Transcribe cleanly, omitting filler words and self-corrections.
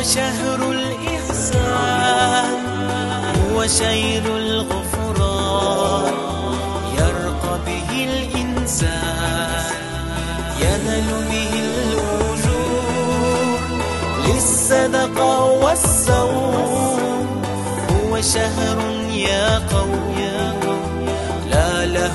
شهر الإحسان، هو شير الغفران، يرقى به الإنسان، ينال به الأجور للصدقة والصوم. هو شهر يا قوم لا له